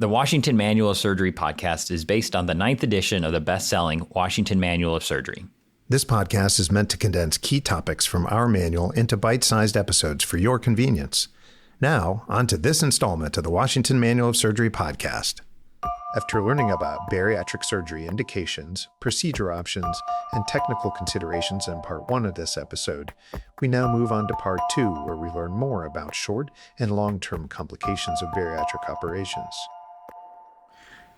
The Washington Manual of Surgery podcast is based on the 9th edition of the best-selling Washington Manual of Surgery. This podcast is meant to condense key topics from our manual into bite-sized episodes for your convenience. Now, on to this installment of the Washington Manual of Surgery podcast. After learning about bariatric surgery indications, procedure options, and technical considerations in part 1 of this episode, we now move on to part 2, where we learn more about short and long-term complications of bariatric operations.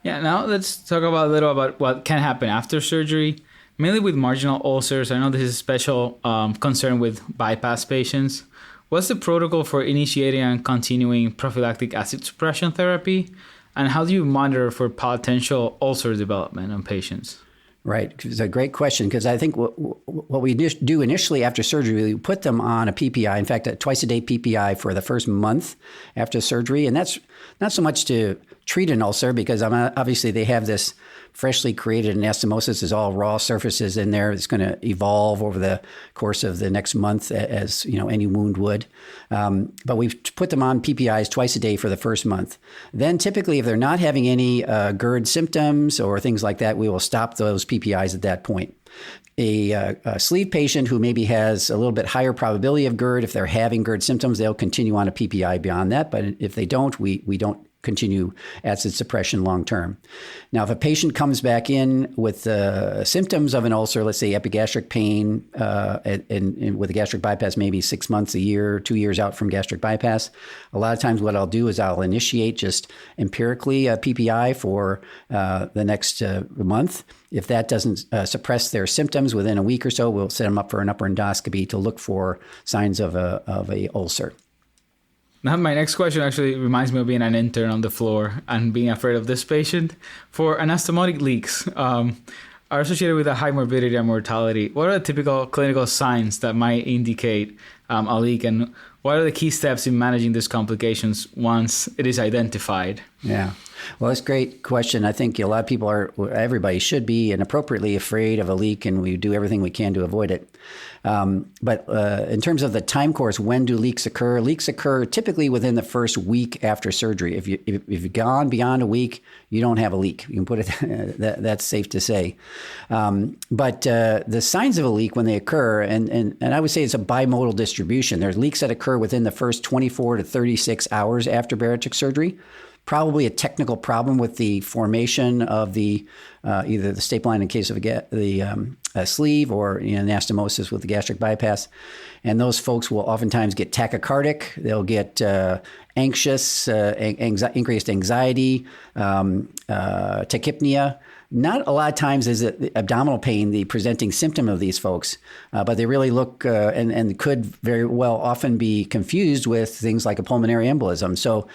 Yeah, now let's talk about a little about what can happen after surgery, mainly with marginal ulcers. I know this is a special concern with bypass patients. What's the protocol for initiating and continuing prophylactic acid suppression therapy? And how do you monitor for potential ulcer development on patients? Right. It's a great question because I think what we do initially after surgery, we put them on a PPI, in fact, a twice-a-day PPI for the first month after surgery. And that's not so much to treat an ulcer because obviously they have this freshly created anastomosis. There's all raw surfaces in there. It's going to evolve over the course of the next month as any wound would. But we've put them on PPIs twice a day for the first month. Then typically if they're not having any GERD symptoms or things like that, we will stop those PPIs at that point. A sleeve patient who maybe has a little bit higher probability of GERD, if they're having GERD symptoms, they'll continue on a PPI beyond that. But if they don't, we don't continue acid suppression long term. Now, if a patient comes back in with symptoms of an ulcer, let's say epigastric pain, and with a gastric bypass, maybe 6 months, a year, 2 years out from gastric bypass, a lot of times what I'll do is I'll initiate just empirically a PPI for the next month. If that doesn't suppress their symptoms within a week or so, we'll set them up for an upper endoscopy to look for signs of a ulcer. Now, my next question actually reminds me of being an intern on the floor and being afraid of this patient. For anastomotic leaks are associated with a high morbidity and mortality. What are the typical clinical signs that might indicate a leak, and what are the key steps in managing these complications once it is identified? Yeah. Well, that's a great question. I think a lot of people everybody should be and appropriately afraid of a leak, and we do everything we can to avoid it. But in terms of the time course, when do leaks occur? Leaks occur typically within the first week after surgery. If you've gone beyond a week, you don't have a leak. You can put it, that's safe to say. But the signs of a leak when they occur, and I would say it's a bimodal distribution. There's leaks that occur within the first 24 to 36 hours after bariatric surgery. Probably a technical problem with the formation of the either the staple line in case of the sleeve or anastomosis with the gastric bypass. And those folks will oftentimes get tachycardic. They'll get anxious, increased anxiety, tachypnea. Not a lot of times is it abdominal pain the presenting symptom of these folks, but they really look and could very well often be confused with things like a pulmonary embolism. So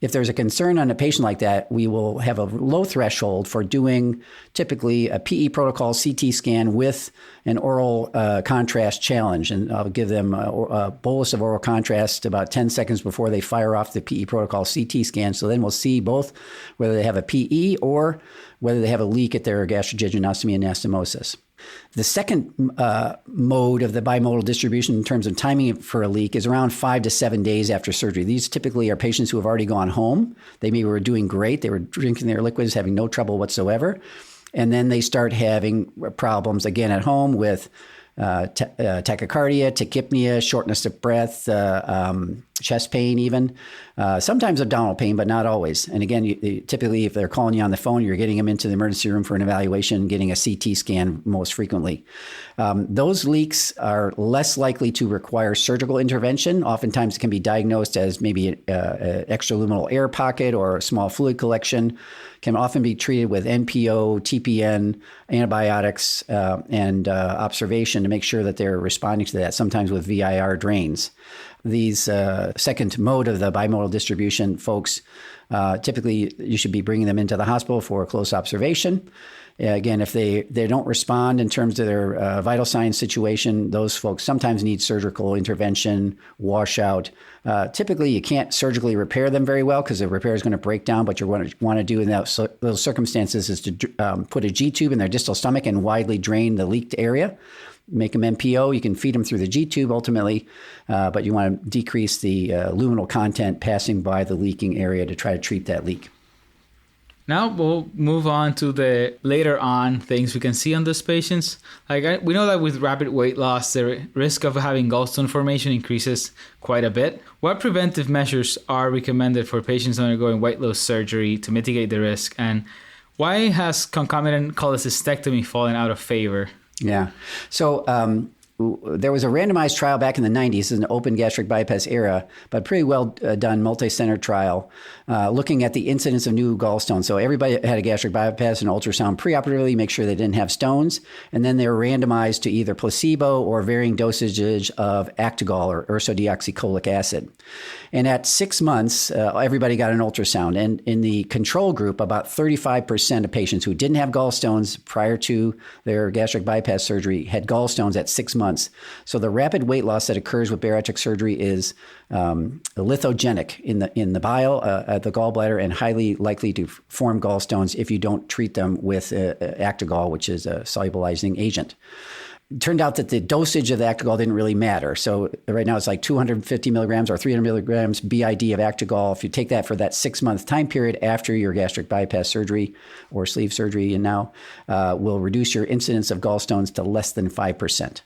if there's a concern on a patient like that, we will have a low threshold for doing typically a PE protocol CT scan with an oral contrast challenge. And I'll give them a bolus of oral contrast about 10 seconds before they fire off the PE protocol CT scan. So then we'll see both whether they have a PE or whether they have a leak at their gastrojejunectomy anastomosis. The second mode of the bimodal distribution in terms of timing for a leak is around 5 to 7 days after surgery. These typically are patients who have already gone home. They maybe were doing great. They were drinking their liquids, having no trouble whatsoever. And then they start having problems again at home with tachycardia, tachypnea, shortness of breath, chest pain even, sometimes abdominal pain, but not always. And again, typically if they're calling you on the phone, you're getting them into the emergency room for an evaluation, getting a CT scan most frequently. Those leaks are less likely to require surgical intervention. Oftentimes it can be diagnosed as maybe an extraluminal air pocket or a small fluid collection. Can often be treated with NPO, TPN, antibiotics, and observation to make sure that they're responding to that, sometimes with VIR drains. These second mode of the bimodal distribution folks, typically you should be bringing them into the hospital for a close observation. Again, if they don't respond in terms of their vital signs situation, those folks sometimes need surgical intervention, washout. Typically, you can't surgically repair them very well because the repair is going to break down. What you want to do in those circumstances is to put a G-tube in their distal stomach and widely drain the leaked area. Make them NPO. You can feed them through the G-tube ultimately, but you want to decrease the luminal content passing by the leaking area to try to treat that leak. Now we'll move on to the later on things we can see on those patients. We know that with rapid weight loss, the risk of having gallstone formation increases quite a bit. What preventive measures are recommended for patients undergoing weight loss surgery to mitigate the risk? And why has concomitant cholecystectomy fallen out of favor? Yeah. So there was a randomized trial back in the 90s in the open gastric bypass era, but pretty well done multi-center trial looking at the incidence of new gallstones. So everybody had a gastric bypass and ultrasound preoperatively, make sure they didn't have stones. And then they were randomized to either placebo or varying dosage of Actigol or ursodeoxycholic acid. And at 6 months, everybody got an ultrasound. And in the control group, about 35% of patients who didn't have gallstones prior to their gastric bypass surgery had gallstones at 6 months. So the rapid weight loss that occurs with bariatric surgery is lithogenic in the bile at the gallbladder and highly likely to form gallstones if you don't treat them with Actigol, which is a solubilizing agent. It turned out that the dosage of the Actigol didn't really matter. So right now it's like 250 milligrams or 300 milligrams BID of Actigol. If you take that for that 6-month time period after your gastric bypass surgery or sleeve surgery, and now will reduce your incidence of gallstones to less than 5%.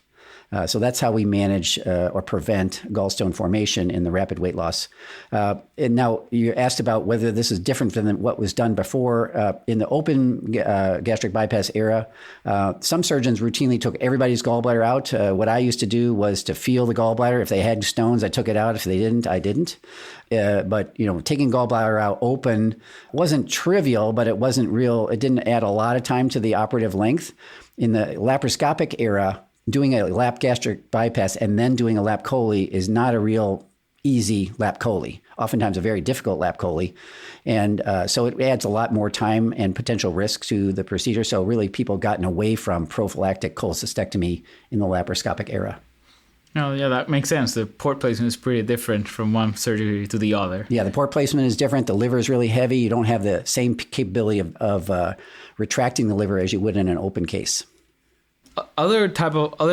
So that's how we manage or prevent gallstone formation in the rapid weight loss. And now you asked about whether this is different than what was done before. In the open gastric bypass era, some surgeons routinely took everybody's gallbladder out. What I used to do was to feel the gallbladder. If they had stones, I took it out. If they didn't, I didn't. But taking gallbladder out open wasn't trivial, but it wasn't real. It didn't add a lot of time to the operative length. In the laparoscopic era, doing a lap gastric bypass and then doing a lap chole is not a real easy lap chole, oftentimes a very difficult lap chole. And so it adds a lot more time and potential risk to the procedure. So really people gotten away from prophylactic cholecystectomy in the laparoscopic era. Oh, yeah, that makes sense. The port placement is pretty different from one surgery to the other. Yeah, the port placement is different. The liver is really heavy. You don't have the same capability of retracting the liver as you would in an open case. Other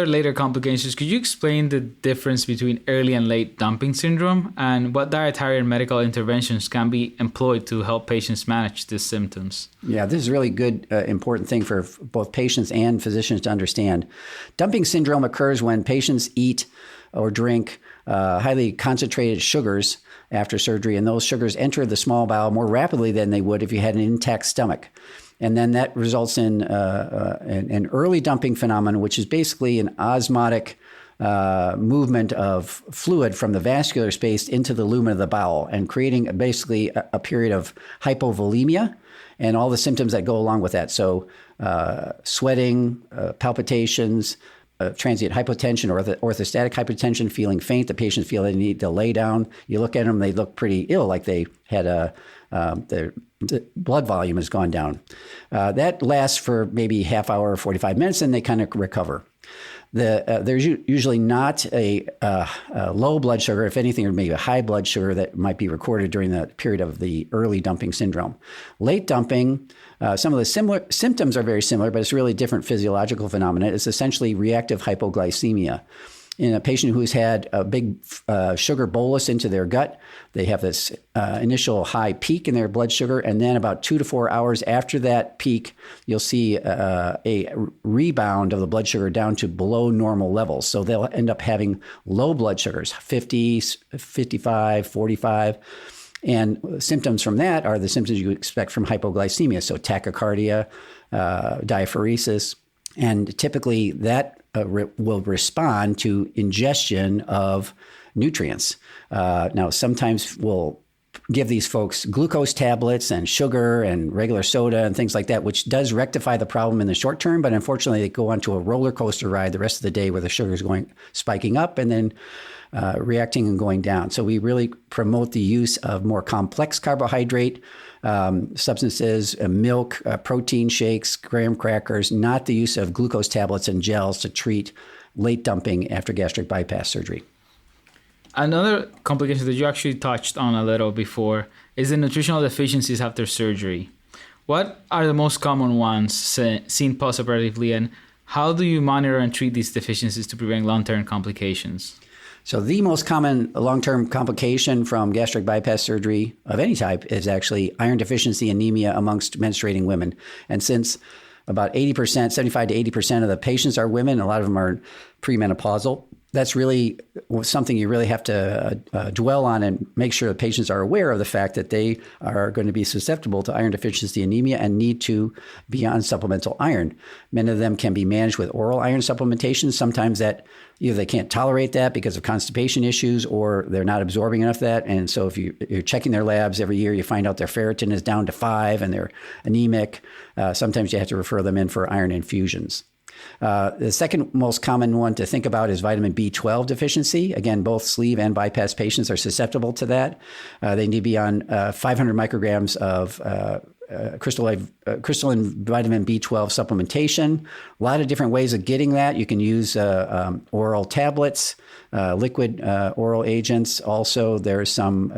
later complications, could you explain the difference between early and late dumping syndrome and what dietary and medical interventions can be employed to help patients manage these symptoms? Yeah, this is a really good, important thing for both patients and physicians to understand. Dumping syndrome occurs when patients eat or drink highly concentrated sugars after surgery, and those sugars enter the small bowel more rapidly than they would if you had an intact stomach. And then that results in an early dumping phenomenon, which is basically an osmotic movement of fluid from the vascular space into the lumen of the bowel and creating basically a period of hypovolemia and all the symptoms that go along with that. So sweating, palpitations, transient hypotension or orthostatic hypotension, feeling faint. The patients feel they need to lay down. You look at them, they look pretty ill, like they had their blood volume has gone down. That lasts for maybe half hour or 45 minutes, and they kind of recover. There's usually not a low blood sugar. If anything, or maybe a high blood sugar that might be recorded during the period of the early dumping syndrome. Late dumping, some of the similar symptoms are very similar, but it's really different physiological phenomena. It's essentially reactive hypoglycemia. In a patient who's had a big sugar bolus into their gut, they have this initial high peak in their blood sugar, and then about 2 to 4 hours after that peak, you'll see a rebound of the blood sugar down to below normal levels. So they'll end up having low blood sugars, 50, 55, 45. And symptoms from that are the symptoms you expect from hypoglycemia, so tachycardia, diaphoresis, and typically that will respond to ingestion of nutrients. Now, sometimes we'll give these folks glucose tablets and sugar and regular soda and things like that, which does rectify the problem in the short term. But unfortunately, they go onto a roller coaster ride the rest of the day where the sugar is spiking up and then reacting and going down. So we really promote the use of more complex carbohydrate substances, milk, protein shakes, graham crackers, not the use of glucose tablets and gels to treat late dumping after gastric bypass surgery. Another complication that you actually touched on a little before is the nutritional deficiencies after surgery. What are the most common ones seen postoperatively, and how do you monitor and treat these deficiencies to prevent long-term complications? So the most common long-term complication from gastric bypass surgery of any type is actually iron deficiency anemia amongst menstruating women. And since about 80%, 75 to 80% of the patients are women, a lot of them are premenopausal, that's really something you really have to dwell on and make sure the patients are aware of the fact that they are going to be susceptible to iron deficiency anemia and need to be on supplemental iron. Many of them can be managed with oral iron supplementation. Sometimes that either they can't tolerate that because of constipation issues or they're not absorbing enough of that. And so if you're checking their labs every year, you find out their ferritin is down to 5 and they're anemic. Sometimes you have to refer them in for iron infusions. The second most common one to think about is vitamin B12 deficiency. Again, both sleeve and bypass patients are susceptible to that. They need to be on 500 micrograms of crystalline vitamin B12 supplementation. A lot of different ways of getting that. You can use oral tablets, liquid oral agents. Also, there's some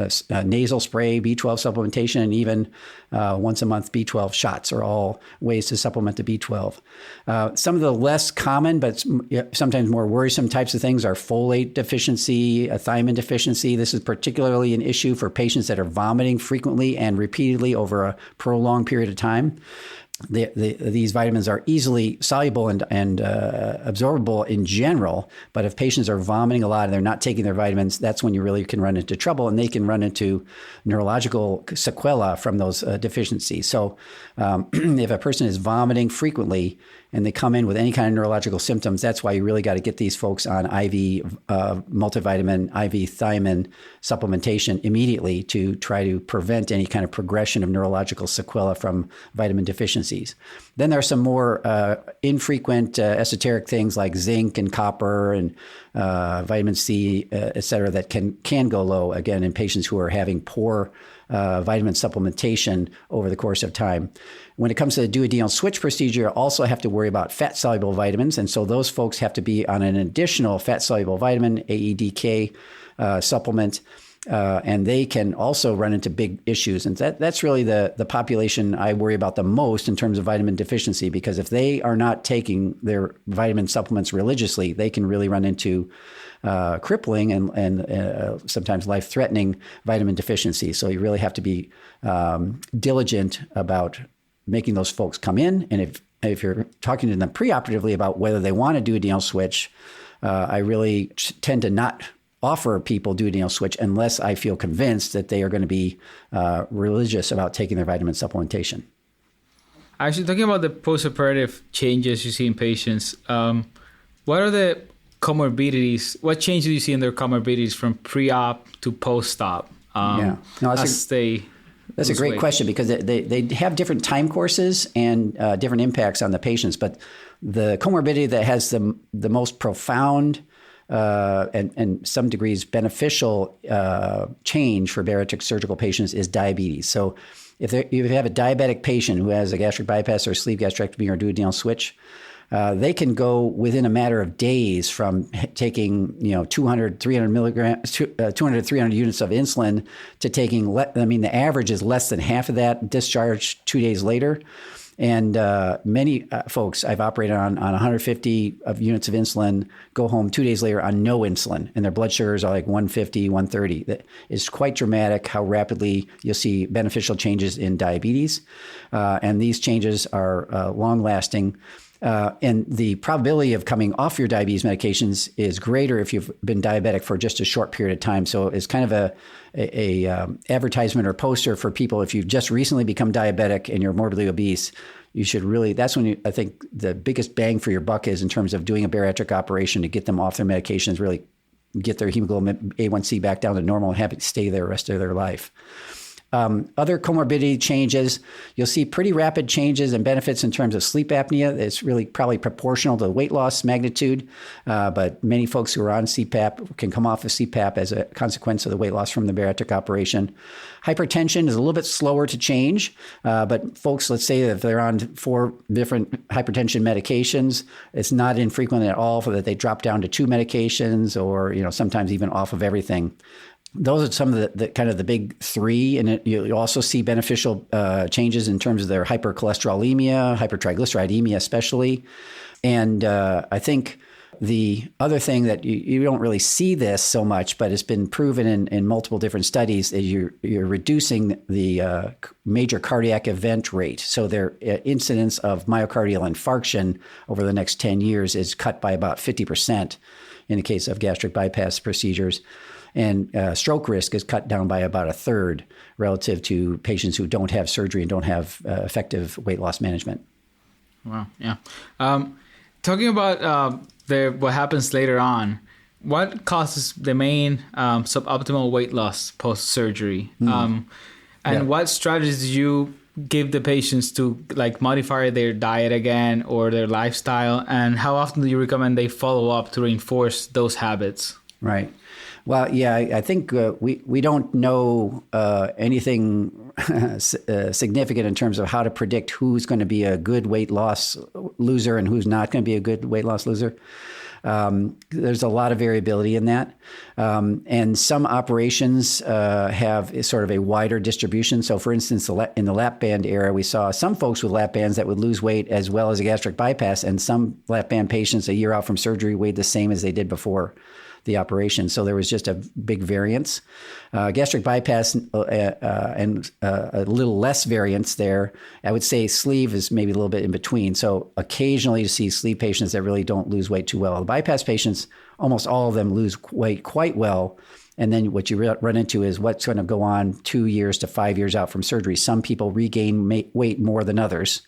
nasal spray B12 supplementation, and even once a month B12 shots are all ways to supplement the B12. Some of the less common, but sometimes more worrisome types of things are folate deficiency, thiamine deficiency. This is particularly an issue for patients that are vomiting frequently and repeatedly over a prolonged period of time. These vitamins are easily soluble and absorbable in general, but if patients are vomiting a lot and they're not taking their vitamins, that's when you really can run into trouble, and they can run into neurological sequelae from those deficiencies. So if a person is vomiting frequently and they come in with any kind of neurological symptoms, that's why you really got to get these folks on IV multivitamin, IV thiamine supplementation immediately to try to prevent any kind of progression of neurological sequelae from vitamin deficiencies. Then there are some more infrequent esoteric things like zinc and copper and vitamin C, et cetera, that can go low, again, in patients who are having poor vitamin supplementation over the course of time. When it comes to the duodenal switch procedure, you also have to worry about fat-soluble vitamins. And so those folks have to be on an additional fat-soluble vitamin, AEDK supplement, and they can also run into big issues. And that's really the population I worry about the most in terms of vitamin deficiency, because if they are not taking their vitamin supplements religiously, they can really run into crippling and sometimes life-threatening vitamin deficiency. So you really have to be diligent about making those folks come in. And if you're talking to them preoperatively about whether they want to do a duodenal switch, I really tend to not offer people duodenal switch unless I feel convinced that they are going to be religious about taking their vitamin supplementation. Actually, talking about the postoperative changes you see in patients, what are the comorbidities? What changes do you see in their comorbidities from pre-op to post-op? That's a great question, because they have different time courses and different impacts on the patients. But the comorbidity that has the most profound and some degrees beneficial change for bariatric surgical patients is diabetes. So if you have a diabetic patient who has a gastric bypass or sleeve gastrectomy or duodenal switch, they can go within a matter of days from taking 200 to 300 units of insulin to taking, the average is less than half of that, discharged 2 days later. And many folks I've operated on 150 units of insulin go home 2 days later on no insulin, and their blood sugars are like 150, 130. That is quite dramatic how rapidly you'll see beneficial changes in diabetes. And these changes are long-lasting. And the probability of coming off your diabetes medications is greater if you've been diabetic for just a short period of time. So it's kind of a advertisement or poster for people. If you've just recently become diabetic and you're morbidly obese, you should really, that's when I think the biggest bang for your buck is in terms of doing a bariatric operation to get them off their medications, really get their hemoglobin A1C back down to normal and have it stay there the rest of their life. Other comorbidity changes, you'll see pretty rapid changes and benefits in terms of sleep apnea. It's really probably proportional to the weight loss magnitude, but many folks who are on CPAP can come off of CPAP as a consequence of the weight loss from the bariatric operation. Hypertension is a little bit slower to change, but folks, let's say that if they're on 4 different hypertension medications, it's not infrequent at all for that they drop down to 2 medications or sometimes even off of everything. Those are some of the kind of the big 3, and you also see beneficial changes in terms of their hypercholesterolemia, hypertriglyceridemia especially. And I think The other thing that you don't really see this so much, but it's been proven in multiple different studies, is you're reducing the major cardiac event rate. So their incidence of myocardial infarction over the next 10 years is cut by about 50% in the case of gastric bypass procedures. And stroke risk is cut down by about a third relative to patients who don't have surgery and don't have effective weight loss management. Wow. Yeah. Talking about what happens later on, what causes the main suboptimal weight loss post-surgery? What strategies do you give the patients to like modify their diet again or their lifestyle? And how often do you recommend they follow up to reinforce those habits? Right. Well, yeah, I think we don't know anything significant in terms of how to predict who's going to be a good weight loss loser and who's not going to be a good weight loss loser. There's a lot of variability in that. And some operations have sort of a wider distribution. So for instance, in the lap band era, we saw some folks with lap bands that would lose weight as well as a gastric bypass, and some lap band patients a year out from surgery weighed the same as they did before the operation. So there was just a big variance. Gastric bypass and a little less variance there. I would say sleeve is maybe a little bit in between. So occasionally you see sleeve patients that really don't lose weight too well. The bypass patients, almost all of them lose weight quite well. And then what you run into is what's going to go on 2 years to 5 years out from surgery. Some people regain weight more than others.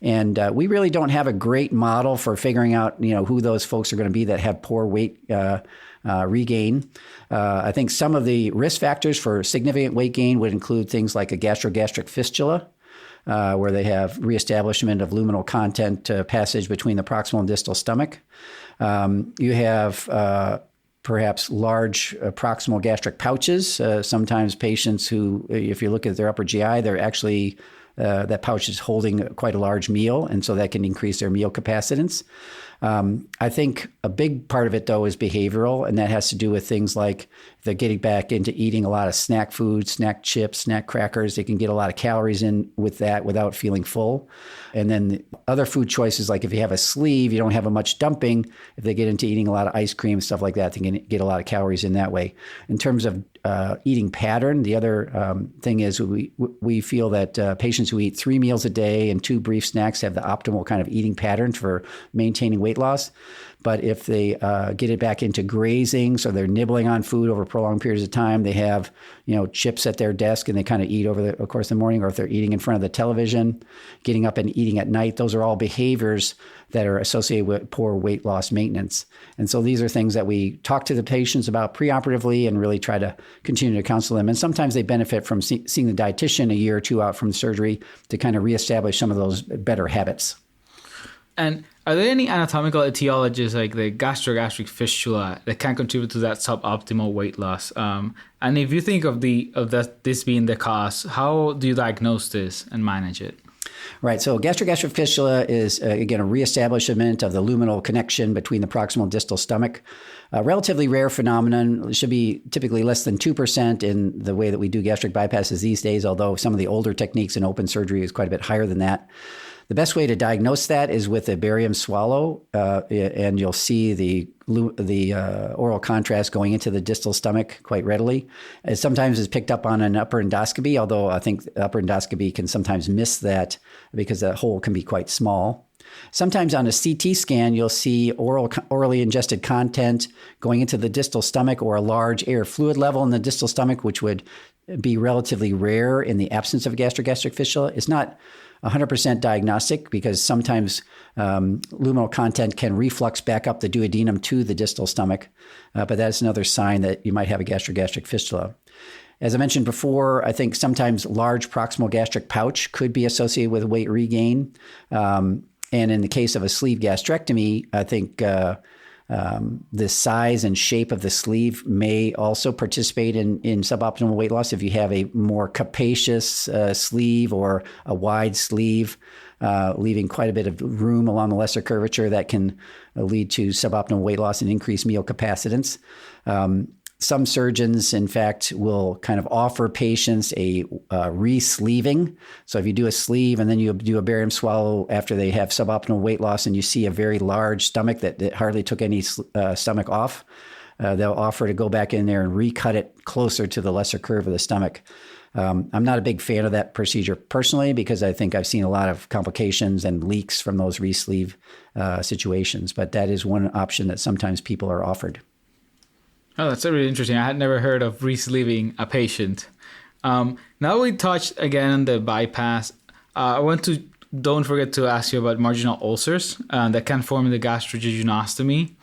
And we really don't have a great model for figuring out, who those folks are going to be that have poor weight regain. I think some of the risk factors for significant weight gain would include things like a gastrogastric fistula, where they have reestablishment of luminal content passage between the proximal and distal stomach. You have perhaps large proximal gastric pouches. Sometimes patients who, if you look at their upper GI, they're actually that pouch is holding quite a large meal, and so that can increase their meal capacitance. I think a big part of it, though, is behavioral, and that has to do with things like they're getting back into eating a lot of snack food, snack chips, snack crackers. They can get a lot of calories in with that without feeling full. And then other food choices, like if you have a sleeve, you don't have much dumping. If they get into eating a lot of ice cream, stuff like that, they can get a lot of calories in that way. In terms of eating pattern, the other thing is we feel that patients who eat 3 meals a day and 2 brief snacks have the optimal kind of eating pattern for maintaining weight loss. But if they get it back into grazing, so they're nibbling on food over prolonged periods of time, they have, chips at their desk and they kind of eat over the course of the morning, or if they're eating in front of the television, getting up and eating at night, those are all behaviors that are associated with poor weight loss maintenance. And so these are things that we talk to the patients about preoperatively and really try to continue to counsel them. And sometimes they benefit from seeing the dietitian a year or 2 out from surgery to kind of reestablish some of those better habits. And are there any anatomical etiologies like the gastrogastric fistula that can contribute to that suboptimal weight loss? And if you think of this being the cause, how do you diagnose this and manage it? Right. So gastrogastric fistula is, again, a reestablishment of the luminal connection between the proximal and distal stomach. A relatively rare phenomenon. It should be typically less than 2% in the way that we do gastric bypasses these days, although some of the older techniques in open surgery is quite a bit higher than that. The best way to diagnose that is with a barium swallow, and you'll see the oral contrast going into the distal stomach quite readily. It sometimes is picked up on an upper endoscopy, although I think the upper endoscopy can sometimes miss that because that hole can be quite small. Sometimes on a CT scan, you'll see orally ingested content going into the distal stomach, or a large air fluid level in the distal stomach, which would be relatively rare in the absence of a gastrogastric fistula. It's not 100% diagnostic because sometimes luminal content can reflux back up the duodenum to the distal stomach, but that's another sign that you might have a gastrogastric fistula. As I mentioned before, I think sometimes large proximal gastric pouch could be associated with weight regain. And in the case of a sleeve gastrectomy, I think the size and shape of the sleeve may also participate in suboptimal weight loss. If you have a more capacious sleeve or a wide sleeve, leaving quite a bit of room along the lesser curvature, that can lead to suboptimal weight loss and increased meal capacitance. Some surgeons, in fact, will kind of offer patients a re-sleeving. So if you do a sleeve and then you do a barium swallow after they have suboptimal weight loss and you see a very large stomach that hardly took any stomach off, they'll offer to go back in there and recut it closer to the lesser curve of the stomach. I'm not a big fan of that procedure personally because I think I've seen a lot of complications and leaks from those re-sleeve situations. But that is one option that sometimes people are offered. Oh, that's really interesting. I had never heard of re-sleeving a patient. Now we touched again on the bypass. Don't forget to ask you about marginal ulcers that can form in the gastrojejunostomy.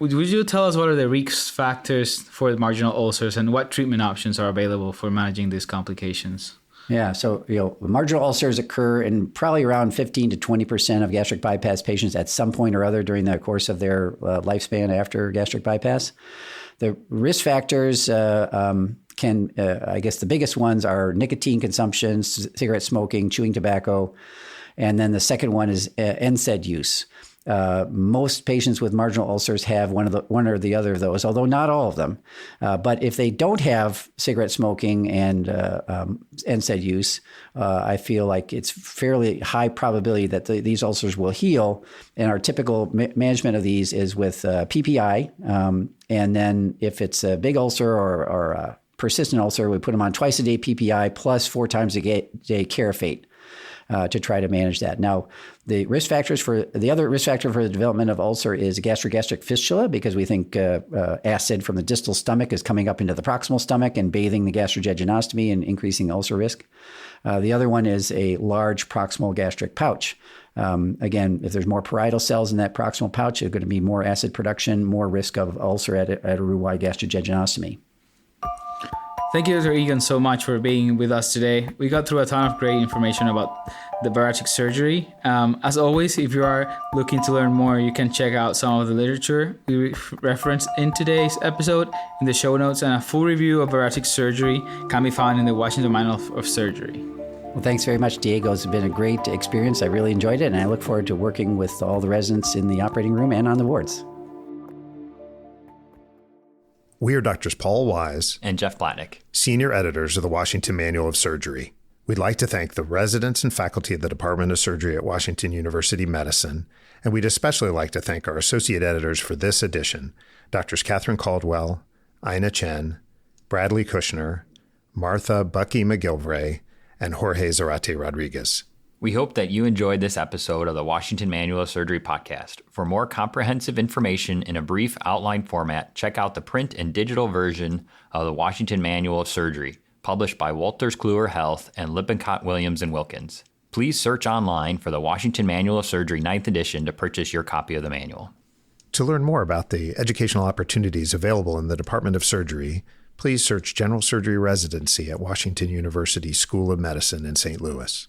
Would you tell us what are the risk factors for the marginal ulcers and what treatment options are available for managing these complications? Yeah, so marginal ulcers occur in probably around 15 to 20% of gastric bypass patients at some point or other during the course of their lifespan after gastric bypass. The risk factors I guess the biggest ones are nicotine consumption, cigarette smoking, chewing tobacco, and then the second one is NSAID use. Most patients with marginal ulcers have one or the other of those, although not all of them. But if they don't have cigarette smoking and NSAID use, I feel like it's fairly high probability that these ulcers will heal. And our typical management of these is with PPI. And then if it's a big ulcer or a persistent ulcer, we put them on twice a day PPI plus 4 times a day Carafate. To try to manage that. Now, the other risk factor for the development of ulcer is gastric fistula, because we think acid from the distal stomach is coming up into the proximal stomach and bathing the gastrojejunostomy and increasing ulcer risk. The other one is a large proximal gastric pouch. Again, if there's more parietal cells in that proximal pouch, there's going to be more acid production, more risk of ulcer at a Roux-en-Y gastrojejunostomy. Thank you, Dr. Eagon, so much for being with us today. We got through a ton of great information about the bariatric surgery. As always, if you are looking to learn more, you can check out some of the literature we referenced in today's episode in the show notes, and a full review of bariatric surgery can be found in the Washington Manual of Surgery. Well, thanks very much, Diego. It's been a great experience. I really enjoyed it, and I look forward to working with all the residents in the operating room and on the wards. We are Drs. Paul Wise and Jeff Blatnick, senior editors of the Washington Manual of Surgery. We'd like to thank the residents and faculty of the Department of Surgery at Washington University Medicine, and we'd especially like to thank our associate editors for this edition, Drs. Catherine Caldwell, Ina Chen, Bradley Kushner, Martha Bucky McGilvray, and Jorge Zarate Rodriguez. We hope that you enjoyed this episode of the Washington Manual of Surgery podcast. For more comprehensive information in a brief outline format, check out the print and digital version of the Washington Manual of Surgery, published by Wolters Kluwer Health and Lippincott Williams & Wilkins. Please search online for the Washington Manual of Surgery 9th edition to purchase your copy of the manual. To learn more about the educational opportunities available in the Department of Surgery, please search General Surgery Residency at Washington University School of Medicine in St. Louis.